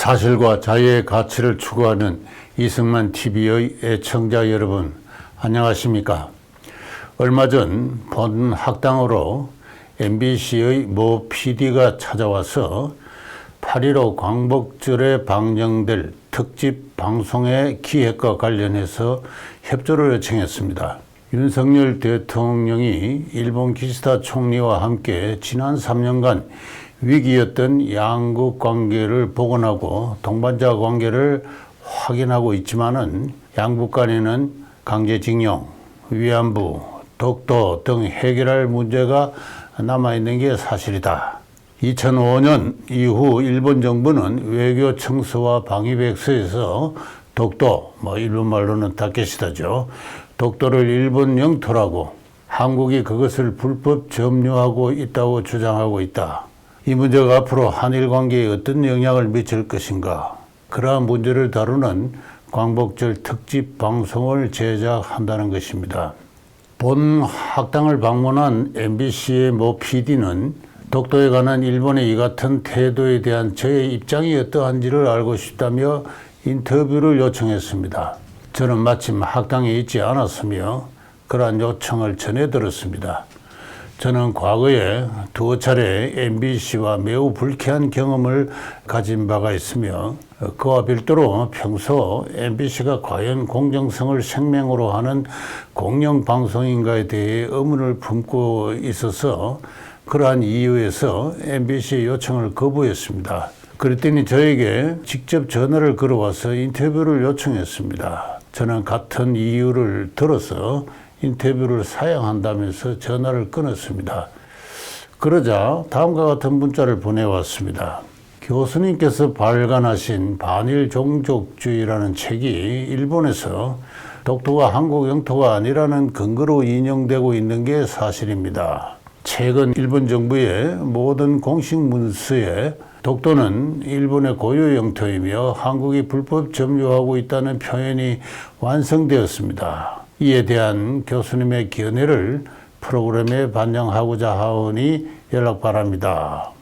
사실과 자유의 가치를 추구하는 이승만 TV의 애청자 여러분, 안녕하십니까? 얼마 전 본 학당으로 MBC의 모 PD가 찾아와서 8.15 광복절에 방영될 특집 방송의 기획과 관련해서 협조를 요청했습니다. 윤석열 대통령이 일본 기시다 총리와 함께 지난 3년간 위기였던 양국 관계를 복원하고 동반자 관계를 확인하고 있지만은 양국 간에는 강제징용, 위안부, 독도 등 해결할 문제가 남아있는 게 사실이다. 2005년 이후 일본 정부는 외교 청서와 방위백서에서 독도, 일본 말로는 다케시다죠. 독도를 일본 영토라고 한국이 그것을 불법 점유하고 있다고 주장하고 있다. 이 문제가 앞으로 한일 관계에 어떤 영향을 미칠 것인가? 그러한 문제를 다루는 광복절 특집 방송을 제작한다는 것입니다. 본 학당을 방문한 MBC의 모 PD는 독도에 관한 일본의 이 같은 태도에 대한 저의 입장이 어떠한지를 알고 싶다며 인터뷰를 요청했습니다. 저는 마침 학당에 있지 않았으며 그러한 요청을 전해 들었습니다. 저는 과거에 두어 차례 MBC와 매우 불쾌한 경험을 가진 바가 있으며 그와 별도로 평소 MBC가 과연 공정성을 생명으로 하는 공영방송인가에 대해 의문을 품고 있어서 그러한 이유에서 MBC의 요청을 거부했습니다. 그랬더니 저에게 직접 전화를 걸어와서 인터뷰를 요청했습니다. 저는 같은 이유를 들어서 인터뷰를 사양한다면서 전화를 끊었습니다. 그러자 다음과 같은 문자를 보내왔습니다. 교수님께서 발간하신 반일 종족주의라는 책이 일본에서 독도가 한국 영토가 아니라는 근거로 인용되고 있는 게 사실입니다. 최근 일본 정부의 모든 공식 문서에 독도는 일본의 고유 영토이며 한국이 불법 점유하고 있다는 표현이 완성되었습니다. 이에 대한 교수님의 견해를 프로그램에 반영하고자 하오니 연락 바랍니다.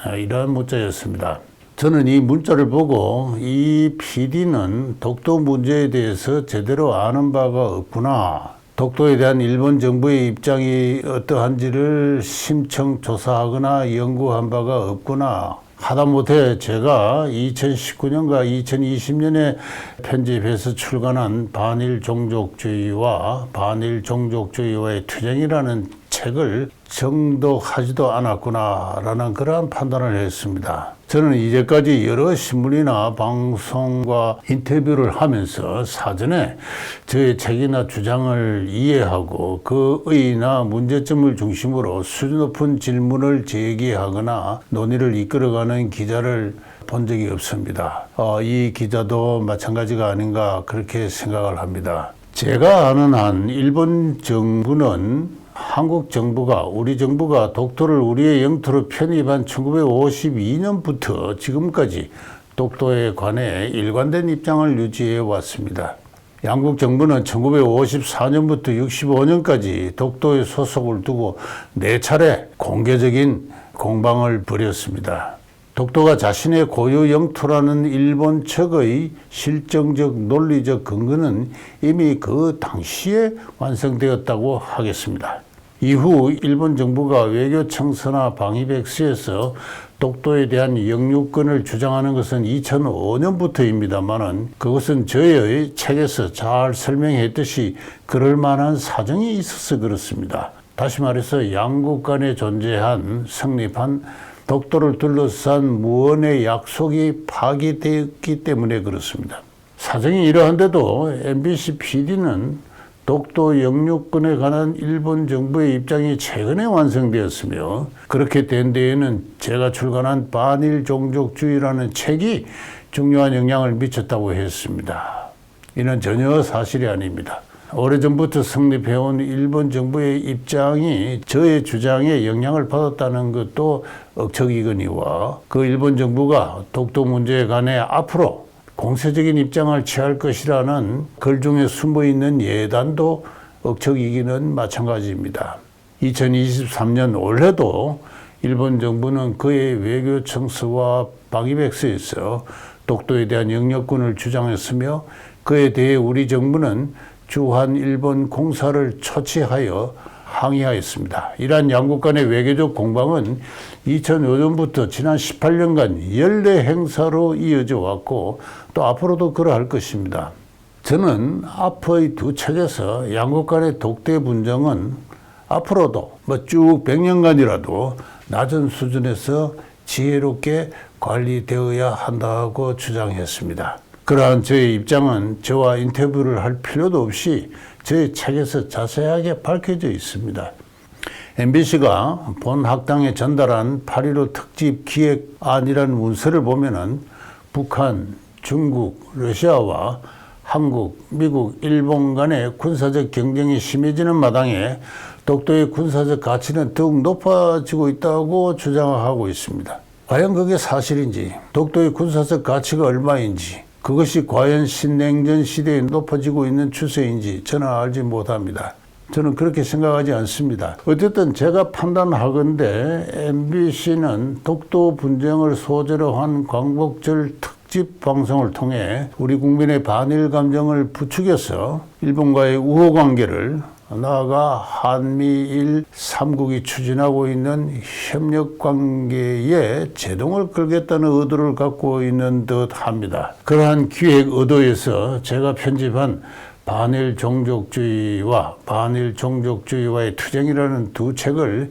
이러한 문자였습니다. 저는 이 문자를 보고 이 PD는 독도 문제에 대해서 제대로 아는 바가 없구나. 독도에 대한 일본 정부의 입장이 어떠한지를 심층 조사하거나 연구한 바가 없구나. 하다못해 제가 2019년과 2020년에 편집해서 출간한 반일 종족주의와 반일 종족주의와의 투쟁이라는 책을 정독하지도 않았구나라는 그러한 판단을 했습니다. 저는 이제까지 여러 신문이나 방송과 인터뷰를 하면서 사전에 저의 책이나 주장을 이해하고 그 의의나 문제점을 중심으로 수준 높은 질문을 제기하거나 논의를 이끌어가는 기자를 본 적이 없습니다. 이 기자도 마찬가지가 아닌가 그렇게 생각을 합니다. 제가 아는 한 일본 정부는 한국 정부가 우리 정부가 독도를 우리의 영토로 편입한 1952년부터 지금까지 독도에 관해 일관된 입장을 유지해 왔습니다. 양국 정부는 1954년부터 65년까지 독도에 소속을 두고 4차례 공개적인 공방을 벌였습니다. 독도가 자신의 고유 영토라는 일본 측의 실정적 논리적 근거는 이미 그 당시에 완성되었다고 하겠습니다. 이후 일본 정부가 외교 청서나 방위백서에서 독도에 대한 영유권을 주장하는 것은 2005년부터입니다만은 그것은 저의 책에서 잘 설명했듯이 그럴 만한 사정이 있어서 그렇습니다. 다시 말해서 양국 간에 존재한 성립한 독도를 둘러싼 무언의 약속이 파기되었기 때문에 그렇습니다. 사정이 이러한데도 MBC PD는 독도 영유권에 관한 일본 정부의 입장이 최근에 완성되었으며 그렇게 된 데에는 제가 출간한 반일 종족주의라는 책이 중요한 영향을 미쳤다고 했습니다. 이는 전혀 사실이 아닙니다. 오래전부터 성립해온 일본 정부의 입장이 저의 주장에 영향을 받았다는 것도 억척이거니와 그 일본 정부가 독도 문제에 관해 앞으로 공세적인 입장을 취할 것이라는 글 중에 숨어있는 예단도 억척이기는 마찬가지입니다. 2023년 올해도 일본 정부는 그의 외교 청서와 방위백서에서 독도에 대한 영역권을 주장했으며 그에 대해 우리 정부는 주한 일본 공사를 초치하여 항의하였습니다. 이러한 양국 간의 외교적 공방은 2005년부터 지난 18년간 연례 행사로 이어져 왔고 또 앞으로도 그러할 것입니다. 저는 앞의 두 책에서 양국 간의 독대 분쟁은 앞으로도 쭉 100년간이라도 낮은 수준에서 지혜롭게 관리되어야 한다고 주장했습니다. 그러한 저의 입장은 저와 인터뷰를 할 필요도 없이 저의 책에서 자세하게 밝혀져 있습니다. MBC가 본 학당에 전달한 8.15 특집 기획안이라는 문서를 보면은 북한, 중국, 러시아와 한국, 미국, 일본 간의 군사적 경쟁이 심해지는 마당에 독도의 군사적 가치는 더욱 높아지고 있다고 주장하고 있습니다. 과연 그게 사실인지, 독도의 군사적 가치가 얼마인지, 그것이 과연 신냉전 시대에 높아지고 있는 추세인지 저는 알지 못합니다. 저는 그렇게 생각하지 않습니다. 어쨌든 제가 판단하건대 MBC는 독도 분쟁을 소재로 한 광복절 특집 방송을 통해 우리 국민의 반일 감정을 부추겨서 일본과의 우호 관계를 나아가 한미일 3국이 추진하고 있는 협력 관계에 제동을 걸겠다는 의도를 갖고 있는 듯 합니다. 그러한 기획 의도에서 제가 편집한 반일 종족주의와 반일 종족주의와의 투쟁이라는 두 책을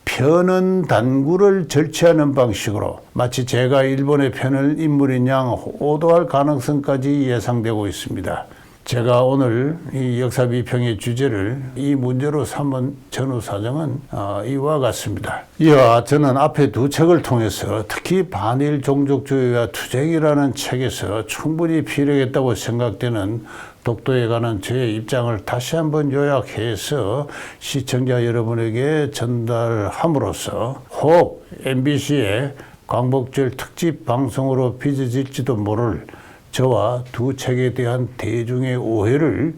편은 단구를 절취하는 방식으로 마치 제가 일본의 편을 인물인 양 호도할 가능성까지 예상되고 있습니다. 제가 오늘 이 역사비평의 주제를 이 문제로 삼은 전후 사정은 이와 같습니다. 이와 저는 앞에 두 책을 통해서 특히 반일 종족주의와 투쟁이라는 책에서 충분히 필요했다고 생각되는 독도에 관한 저의 입장을 다시 한번 요약해서 시청자 여러분에게 전달함으로써 혹 MBC의 광복절 특집 방송으로 빚어질지도 모를 저와 두 책에 대한 대중의 오해를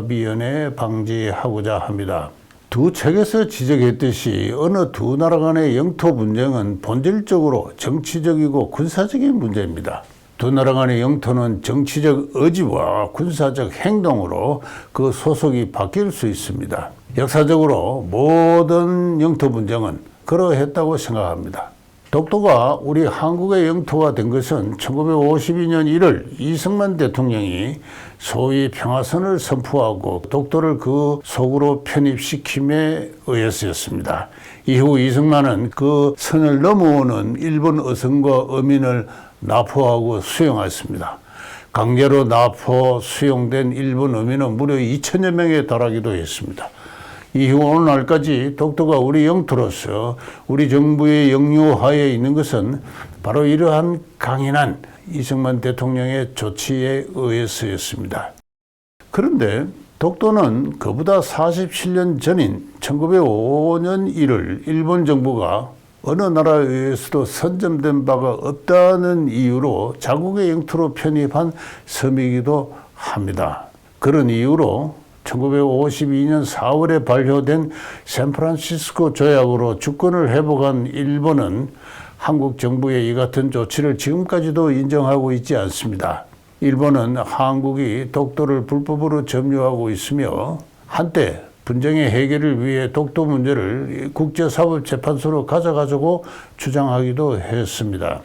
미연에 방지하고자 합니다. 두 책에서 지적했듯이 어느 두 나라 간의 영토 분쟁은 본질적으로 정치적이고 군사적인 문제입니다. 두 나라 간의 영토는 정치적 의지와 군사적 행동으로 그 소속이 바뀔 수 있습니다. 역사적으로 모든 영토 분쟁은 그러했다고 생각합니다. 독도가 우리 한국의 영토가 된 것은 1952년 1월 이승만 대통령이 소위 평화선을 선포하고 독도를 그 속으로 편입시킴에 의해서였습니다. 이후 이승만은 그 선을 넘어오는 일본 어선과 어민을 납포하고 수용하였습니다. 강제로 납포 수용된 일본 어민은 무려 2천여 명에 달하기도 했습니다. 이후 오늘날까지 독도가 우리 영토로서 우리 정부의 영유하에 있는 것은 바로 이러한 강인한 이승만 대통령의 조치에 의해서였습니다. 그런데 독도는 그보다 47년 전인 1905년 1월 일본 정부가 어느 나라에 의해서도 선점된 바가 없다는 이유로 자국의 영토로 편입한 섬이기도 합니다. 그런 이유로 1952년 4월에 발효된 샌프란시스코 조약으로 주권을 회복한 일본은 한국 정부의 이 같은 조치를 지금까지도 인정하고 있지 않습니다. 일본은 한국이 독도를 불법으로 점유하고 있으며 한때 분쟁의 해결을 위해 독도 문제를 국제사법재판소로 가져가자고 주장하기도 했습니다.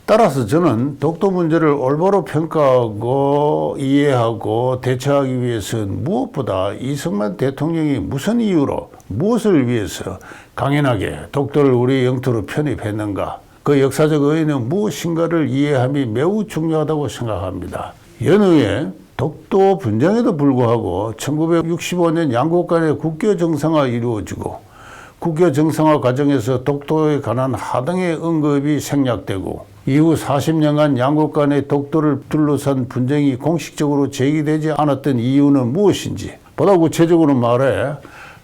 따라서 저는 독도 문제를 올바로 평가하고 이해하고 대처하기 위해서는 무엇보다 이승만 대통령이 무슨 이유로 무엇을 위해서 강인하게 독도를 우리 영토로 편입했는가, 그 역사적 의의는 무엇인가를 이해함이 매우 중요하다고 생각합니다. 연후에 독도 분쟁에도 불구하고 1965년 양국 간의 국교 정상화 이루어지고 국교 정상화 과정에서 독도에 관한 하등의 언급이 생략되고 이후 40년간 양국 간의 독도를 둘러싼 분쟁이 공식적으로 제기되지 않았던 이유는 무엇인지, 보다 구체적으로 말해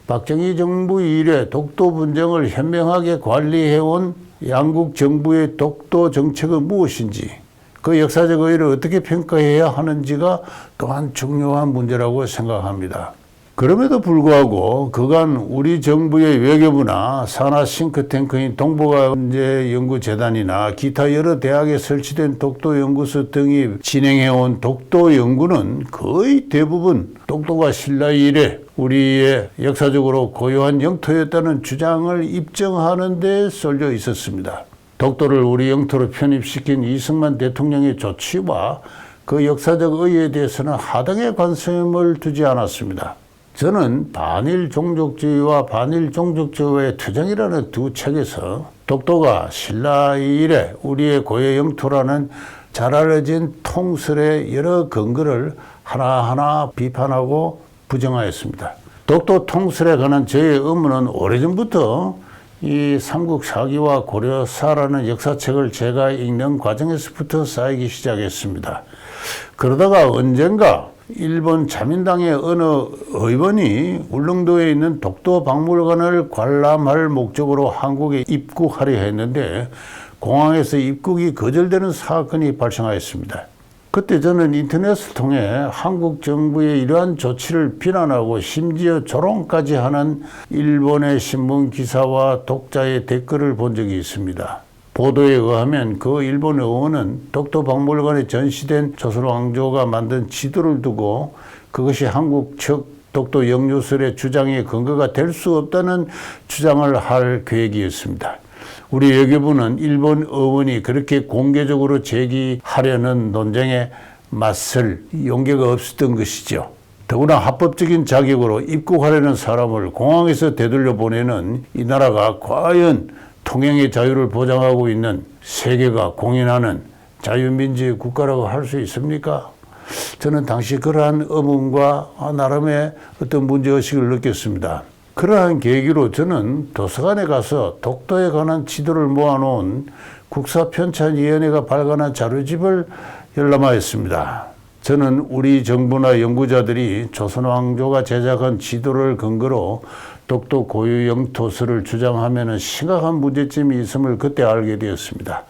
박정희 정부 이래 독도 분쟁을 현명하게 관리해온 양국 정부의 독도 정책은 무엇인지, 그 역사적 의의를 어떻게 평가해야 하는지가 또한 중요한 문제라고 생각합니다. 그럼에도 불구하고 그간 우리 정부의 외교부나 산하 싱크탱크인 동북아문제연구재단이나 기타 여러 대학에 설치된 독도연구소 등이 진행해온 독도연구는 거의 대부분 독도가 신라 이래 우리의 역사적으로 고유한 영토였다는 주장을 입증하는 데 쏠려 있었습니다. 독도를 우리 영토로 편입시킨 이승만 대통령의 조치와 그 역사적 의의에 대해서는 하등의 관심을 두지 않았습니다. 저는 반일 종족주의와 반일 종족주의의 투쟁이라는 두 책에서 독도가 신라 이래 우리의 고유 영토라는 잘 알려진 통설의 여러 근거를 하나하나 비판하고 부정하였습니다. 독도 통설에 관한 저의 의문은 오래전부터 이 삼국 사기와 고려사라는 역사책을 제가 읽는 과정에서부터 쌓이기 시작했습니다. 그러다가 언젠가 일본 자민당의 어느 의원이 울릉도에 있는 독도 박물관을 관람할 목적으로 한국에 입국하려 했는데 공항에서 입국이 거절되는 사건이 발생하였습니다. 그때 저는 인터넷을 통해 한국 정부의 이러한 조치를 비난하고 심지어 조롱까지 하는 일본의 신문 기사와 독자의 댓글을 본 적이 있습니다. 보도에 의하면 그 일본 의원은 독도 박물관에 전시된 조선 왕조가 만든 지도를 두고 그것이 한국 측 독도 영유설의 주장의 근거가 될 수 없다는 주장을 할 계획이었습니다. 우리 외교부는 일본 의원이 그렇게 공개적으로 제기하려는 논쟁에 맞설 용기가 없었던 것이죠. 더구나 합법적인 자격으로 입국하려는 사람을 공항에서 되돌려 보내는 이 나라가 과연 통행의 자유를 보장하고 있는 세계가 공인하는 자유민주의 국가라고 할 수 있습니까? 저는 당시 그러한 의문과 나름의 어떤 문제의식을 느꼈습니다. 그러한 계기로 저는 도서관에 가서 독도에 관한 지도를 모아놓은 국사편찬위원회가 발간한 자료집을 열람하였습니다. 저는 우리 정부나 연구자들이 조선왕조가 제작한 지도를 근거로 독도 고유 영토설을 주장하면 심각한 문제점이 있음을 그때 알게 되었습니다.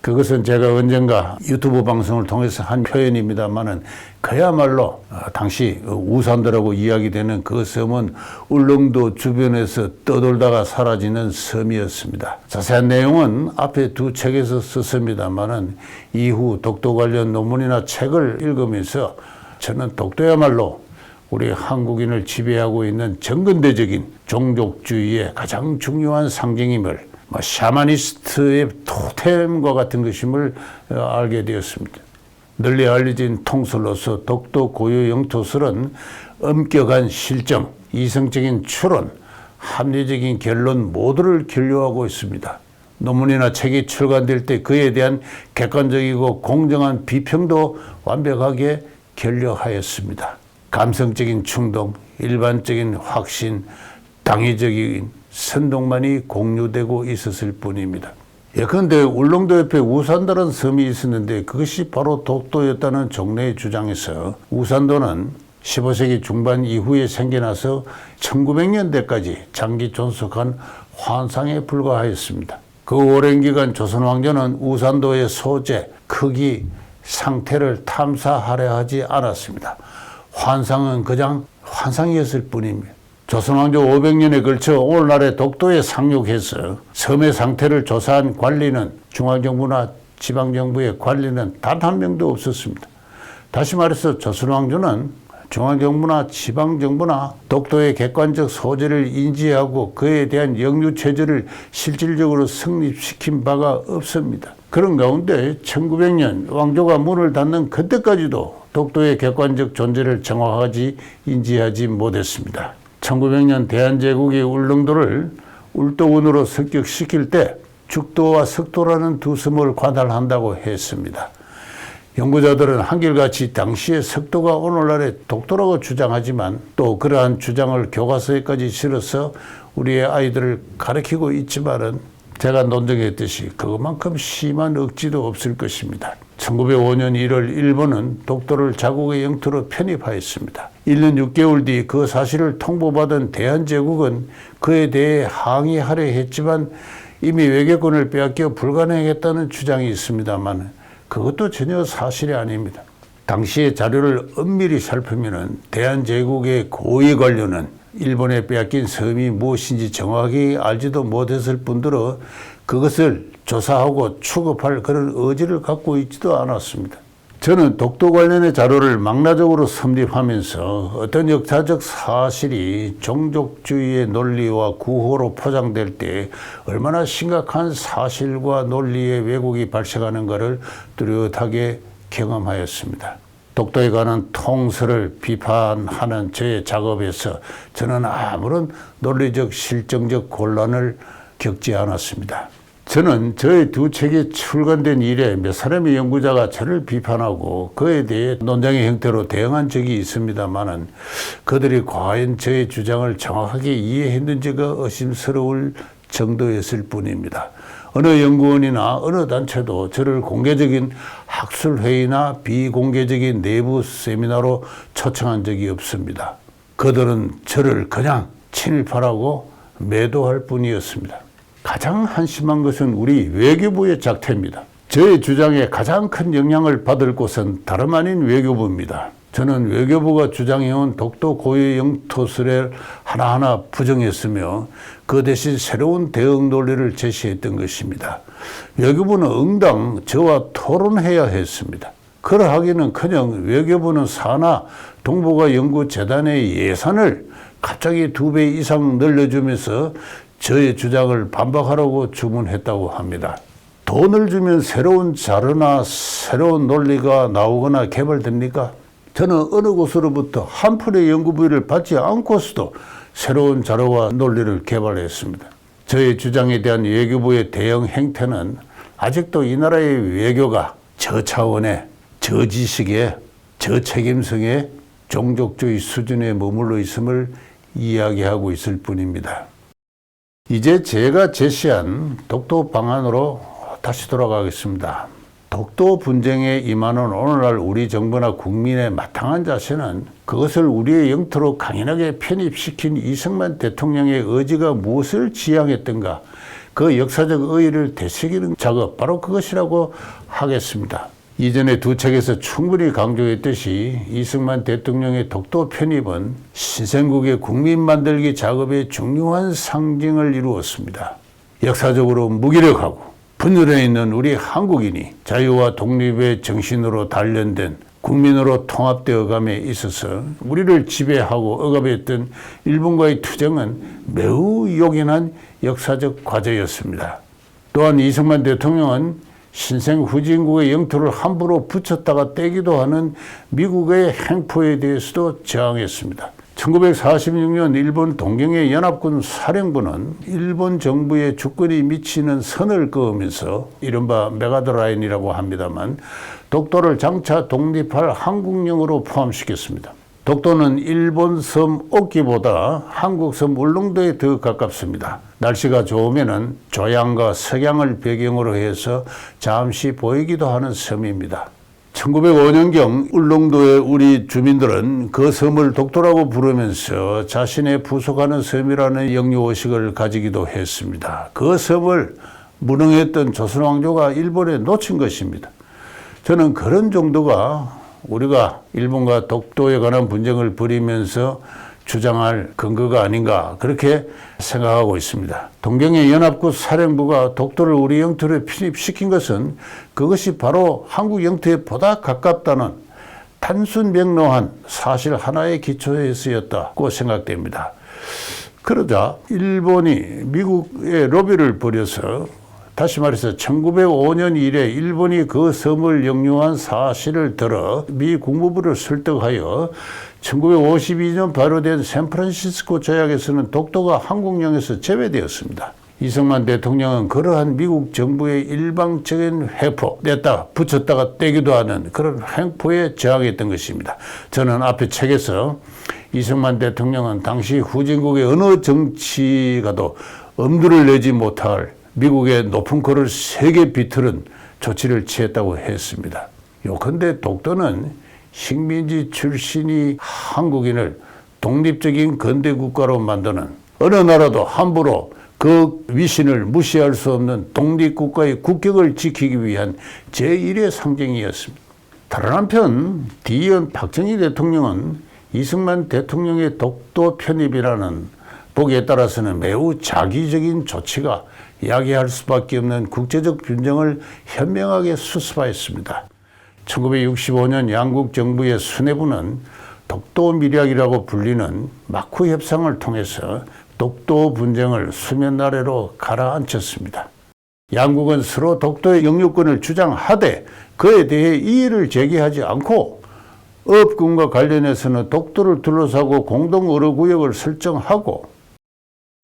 그것은 제가 언젠가 유튜브 방송을 통해서 한 표현입니다만은 그야말로 당시 우산도라고 이야기되는 그 섬은 울릉도 주변에서 떠돌다가 사라지는 섬이었습니다. 자세한 내용은 앞에 두 책에서 썼습니다만은 이후 독도 관련 논문이나 책을 읽으면서 저는 독도야말로 우리 한국인을 지배하고 있는 정근대적인 종족주의의 가장 중요한 상징임을 샤머니스트의 토템과 같은 것임을 알게 되었습니다. 널리 알려진 통설로서 독도 고유 영토설은 엄격한 실정, 이성적인 추론, 합리적인 결론 모두를 결여하고 있습니다. 논문이나 책이 출간될 때 그에 대한 객관적이고 공정한 비평도 완벽하게 결여하였습니다. 감성적인 충동, 일반적인 확신, 당위적인 선동만이 공유되고 있었을 뿐입니다. 예컨대 울릉도 옆에 우산도라는 섬이 있었는데 그것이 바로 독도였다는 종래의 주장에서 우산도는 15세기 중반 이후에 생겨나서 1900년대까지 장기 존속한 환상에 불과하였습니다. 그 오랜 기간 조선 왕조는 우산도의 소재, 크기, 상태를 탐사하려 하지 않았습니다. 환상은 그냥 환상이었을 뿐입니다. 조선 왕조 500년에 걸쳐 오늘날의 독도에 상륙해서 섬의 상태를 조사한 관리는 중앙정부나 지방정부의 관리는 단 한 명도 없었습니다. 다시 말해서 조선 왕조는 중앙정부나 지방정부나 독도의 객관적 소재를 인지하고 그에 대한 영유체제를 실질적으로 성립시킨 바가 없습니다. 그런 가운데 1900년 왕조가 문을 닫는 그때까지도 독도의 객관적 존재를 정확하게 인지하지 못했습니다. 1900년 대한제국이 울릉도를 울도군으로 습격시킬 때 죽도와 석도라는 두 섬을 관할한다고 했습니다. 연구자들은 한결같이 당시의 석도가 오늘날의 독도라고 주장하지만 또 그러한 주장을 교과서에까지 실어서 우리의 아이들을 가르치고 있지만은 제가 논증했듯이 그것만큼 심한 억지도 없을 것입니다. 1905년 1월 일본은 독도를 자국의 영토로 편입하였습니다. 1년 6개월 뒤 그 사실을 통보받은 대한제국은 그에 대해 항의하려 했지만 이미 외교권을 빼앗겨 불가능하겠다는 주장이 있습니다만 그것도 전혀 사실이 아닙니다. 당시의 자료를 엄밀히 살피면 대한제국의 고위 관료는 일본에 빼앗긴 섬이 무엇인지 정확히 알지도 못했을 뿐더러 그것을 조사하고 추급할 그런 의지를 갖고 있지도 않았습니다. 저는 독도 관련의 자료를 망라적으로 섭립하면서 어떤 역사적 사실이 종족주의의 논리와 구호로 포장될 때 얼마나 심각한 사실과 논리의 왜곡이 발생하는가를 뚜렷하게 경험하였습니다. 독도에 관한 통설을 비판하는 저의 작업에서 저는 아무런 논리적 실정적 곤란을 겪지 않았습니다. 저는 저의 두 책이 출간된 이래 몇 사람의 연구자가 저를 비판하고 그에 대해 논쟁의 형태로 대응한 적이 있습니다마는 그들이 과연 저의 주장을 정확하게 이해했는지가 의심스러울 정도였을 뿐입니다. 어느 연구원이나 어느 단체도 저를 공개적인 학술회의나 비공개적인 내부 세미나로 초청한 적이 없습니다. 그들은 저를 그냥 친일파라고 매도할 뿐이었습니다. 가장 한심한 것은 우리 외교부의 작태입니다. 저의 주장에 가장 큰 영향을 받을 곳은 다름 아닌 외교부입니다. 저는 외교부가 주장해온 독도 고유 영토설을 하나하나 부정했으며 그 대신 새로운 대응 논리를 제시했던 것입니다. 외교부는 응당 저와 토론해야 했습니다. 그러하기는커녕 외교부는 산하 동북아 연구재단의 예산을 갑자기 2배 이상 늘려주면서 저의 주장을 반박하라고 주문했다고 합니다. 돈을 주면 새로운 자료나 새로운 논리가 나오거나 개발됩니까? 저는 어느 곳으로부터 한 푼의 연구비를 받지 않고서도 새로운 자료와 논리를 개발했습니다. 저의 주장에 대한 외교부의 대응 행태는 아직도 이 나라의 외교가 저차원의, 저지식의, 저책임성의 종족주의 수준에 머물러 있음을 이야기하고 있을 뿐입니다. 이제 제가 제시한 독도 방안으로 다시 돌아가겠습니다. 독도 분쟁에 임하는 오늘날 우리 정부나 국민의 마땅한 자세는 그것을 우리의 영토로 강인하게 편입시킨 이승만 대통령의 의지가 무엇을 지향했던가 그 역사적 의의를 되새기는 작업, 바로 그것이라고 하겠습니다. 이전에 두 책에서 충분히 강조했듯이 이승만 대통령의 독도 편입은 신생국의 국민 만들기 작업의 중요한 상징을 이루었습니다. 역사적으로 무기력하고 분열해 있는 우리 한국인이 자유와 독립의 정신으로 단련된 국민으로 통합되어 감에 있어서 우리를 지배하고 억압했던 일본과의 투쟁은 매우 요긴한 역사적 과제였습니다. 또한 이승만 대통령은 신생 후진국의 영토를 함부로 붙였다가 떼기도 하는 미국의 행포에 대해서도 저항했습니다. 1946년 일본 동경의 연합군 사령부는 일본 정부의 주권이 미치는 선을 그으면서 이른바 메가더라인이라고 합니다만 독도를 장차 독립할 한국령으로 포함시켰습니다. 독도는 일본 섬 오키보다 한국 섬 울릉도에 더 가깝습니다. 날씨가 좋으면은 조양과 석양을 배경으로 해서 잠시 보이기도 하는 섬입니다. 1905년경 울릉도의 우리 주민들은 그 섬을 독도라고 부르면서 자신의 부속하는 섬이라는 영유의식을 가지기도 했습니다. 그 섬을 무능했던 조선왕조가 일본에 놓친 것입니다. 저는 그런 정도가 우리가 일본과 독도에 관한 분쟁을 벌이면서 주장할 근거가 아닌가 그렇게 생각하고 있습니다. 동경의 연합군 사령부가 독도를 우리 영토에 편입시킨 것은 그것이 바로 한국 영토에 보다 가깝다는 단순 명료한 사실 하나의 기초에 쓰였다고 생각됩니다. 그러자 일본이 미국의 로비를 벌여서 다시 말해서 1905년 이래 일본이 그 섬을 영유한 사실을 들어 미 국무부를 설득하여 1952년 발효된 샌프란시스코 조약에서는 독도가 한국령에서 제외되었습니다. 이승만 대통령은 그러한 미국 정부의 일방적인 회포, 냈다 붙였다가 떼기도 하는 그런 횡포에 저항했던 것입니다. 저는 앞에 책에서 이승만 대통령은 당시 후진국의 어느 정치가도 엄두를 내지 못할 미국의 높은 코를 세게 비틀은 조치를 취했다고 했습니다. 요컨대 독도는 식민지 출신이 한국인을 독립적인 근대 국가로 만드는 어느 나라도 함부로 그 위신을 무시할 수 없는 독립국가의 국격을 지키기 위한 제1의 상징이었습니다. 다른 한편 뒤이은 박정희 대통령은 이승만 대통령의 독도 편입이라는 보기에 따라서는 매우 자기적인 조치가 야기할 수밖에 없는 국제적 분쟁을 현명하게 수습하였습니다. 1965년 양국 정부의 수뇌부는 독도 밀약이라고 불리는 마쿠 협상을 통해서 독도 분쟁을 수면 아래로 가라앉혔습니다. 양국은 서로 독도의 영유권을 주장하되 그에 대해 이의를 제기하지 않고 업군과 관련해서는 독도를 둘러싸고 공동 의료구역을 설정하고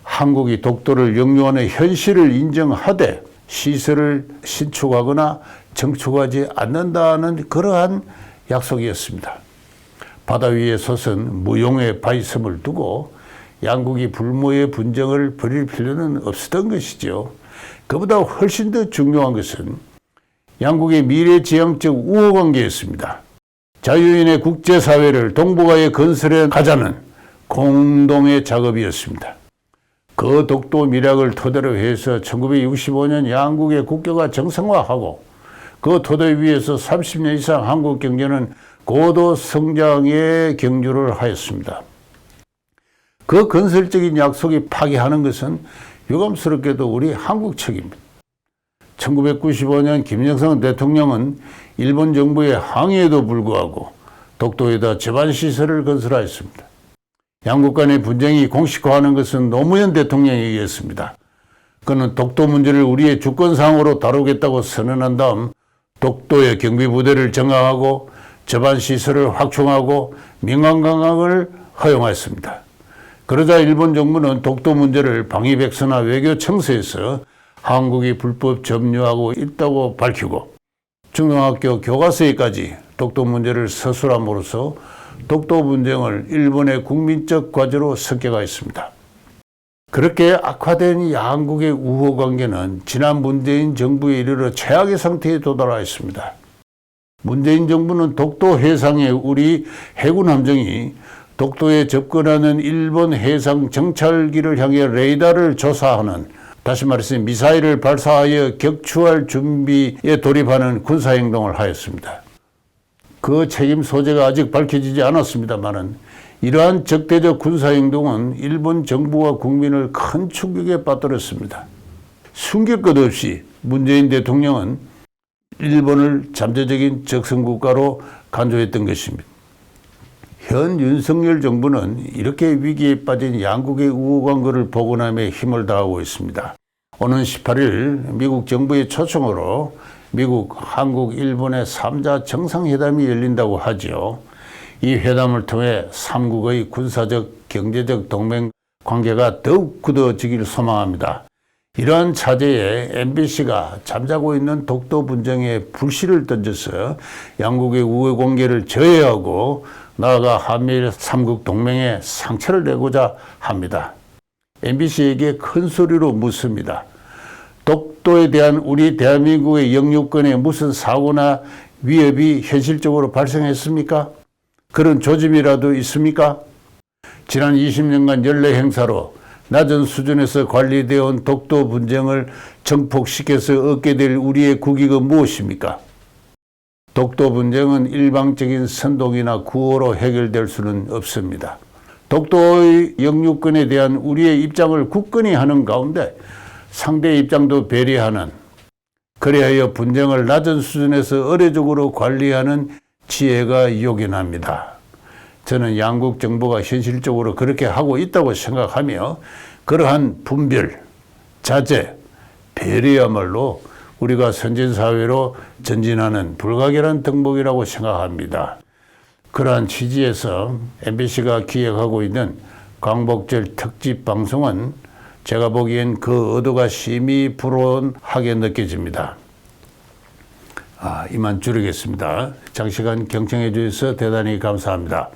한국이 독도를 영유하는 현실을 인정하되 시설을 신축하거나 정축하지 않는다는 그러한 약속이었습니다. 바다 위에 솟은 무용의 바위섬을 두고 양국이 불모의 분쟁을 벌일 필요는 없었던 것이죠. 그보다 훨씬 더 중요한 것은 양국의 미래지향적 우호관계였습니다. 자유인의 국제사회를 동북아에 건설해 가자는 공동의 작업이었습니다. 그 독도 밀약을 토대로 해서 1965년 양국의 국교가 정상화하고 그 토대 위에서 30년 이상 한국 경제는 고도 성장의 경주를 하였습니다. 그 건설적인 약속이 파기하는 것은 유감스럽게도 우리 한국 측입니다. 1995년 김영삼 대통령은 일본 정부의 항의에도 불구하고 독도에다 제반시설을 건설하였습니다. 양국 간의 분쟁이 공식화하는 것은 노무현 대통령이었습니다. 그는 독도 문제를 우리의 주권상으로 다루겠다고 선언한 다음 독도의 경비부대를 정강하고 제반시설을 확충하고 민간관광을 허용하였습니다. 그러자 일본 정부는 독도 문제를 방위백서나 외교청서에서 한국이 불법 점유하고 있다고 밝히고 중등학교 교과서에까지 독도 문제를 서술함으로써 독도 분쟁을 일본의 국민적 과제로 성격화했습니다. 그렇게 악화된 양국의 우호 관계는 지난 문재인 정부에 이르러 최악의 상태에 도달하였습니다. 문재인 정부는 독도 해상에 우리 해군 함정이 독도에 접근하는 일본 해상 정찰기를 향해 레이더를 조사하는, 다시 말해서 미사일을 발사하여 격추할 준비에 돌입하는 군사행동을 하였습니다. 그 책임 소재가 아직 밝혀지지 않았습니다만 이러한 적대적 군사행동은 일본 정부와 국민을 큰 충격에 빠뜨렸습니다. 숨길 것 없이 문재인 대통령은 일본을 잠재적인 적성국가로 간주했던 것입니다. 현 윤석열 정부는 이렇게 위기에 빠진 양국의 우호관계를 복원함에 힘을 다하고 있습니다. 오는 18일 미국 정부의 초청으로 미국, 한국, 일본의 3자 정상회담이 열린다고 하지요. 이 회담을 통해 3국의 군사적, 경제적 동맹 관계가 더욱 굳어지길 소망합니다. 이러한 차제에 MBC가 잠자고 있는 독도 분쟁에 불씨를 던져서 양국의 우호 관계를 저해하고 나아가 한미일 3국 동맹에 상처를 내고자 합니다. MBC에게 큰 소리로 묻습니다. 독도에 대한 우리 대한민국의 영유권에 무슨 사고나 위협이 현실적으로 발생했습니까? 그런 조짐이라도 있습니까? 지난 20년간 연례 행사로 낮은 수준에서 관리되어 온 독도 분쟁을 정폭시켜서 얻게 될 우리의 국익은 무엇입니까? 독도 분쟁은 일방적인 선동이나 구호로 해결될 수는 없습니다. 독도의 영유권에 대한 우리의 입장을 굳건히 하는 가운데 상대의 입장도 배려하는, 그리하여 분쟁을 낮은 수준에서 의례적으로 관리하는 지혜가 요긴합니다. 저는 양국 정부가 현실적으로 그렇게 하고 있다고 생각하며 그러한 분별, 자제, 배려야말로 우리가 선진사회로 전진하는 불가결한 덕목이라고 생각합니다. 그러한 취지에서 MBC가 기획하고 있는 광복절 특집 방송은 제가 보기엔 그 의도가 심히 불온하게 느껴집니다. 이만 줄이겠습니다. 장시간 경청해 주셔서 대단히 감사합니다.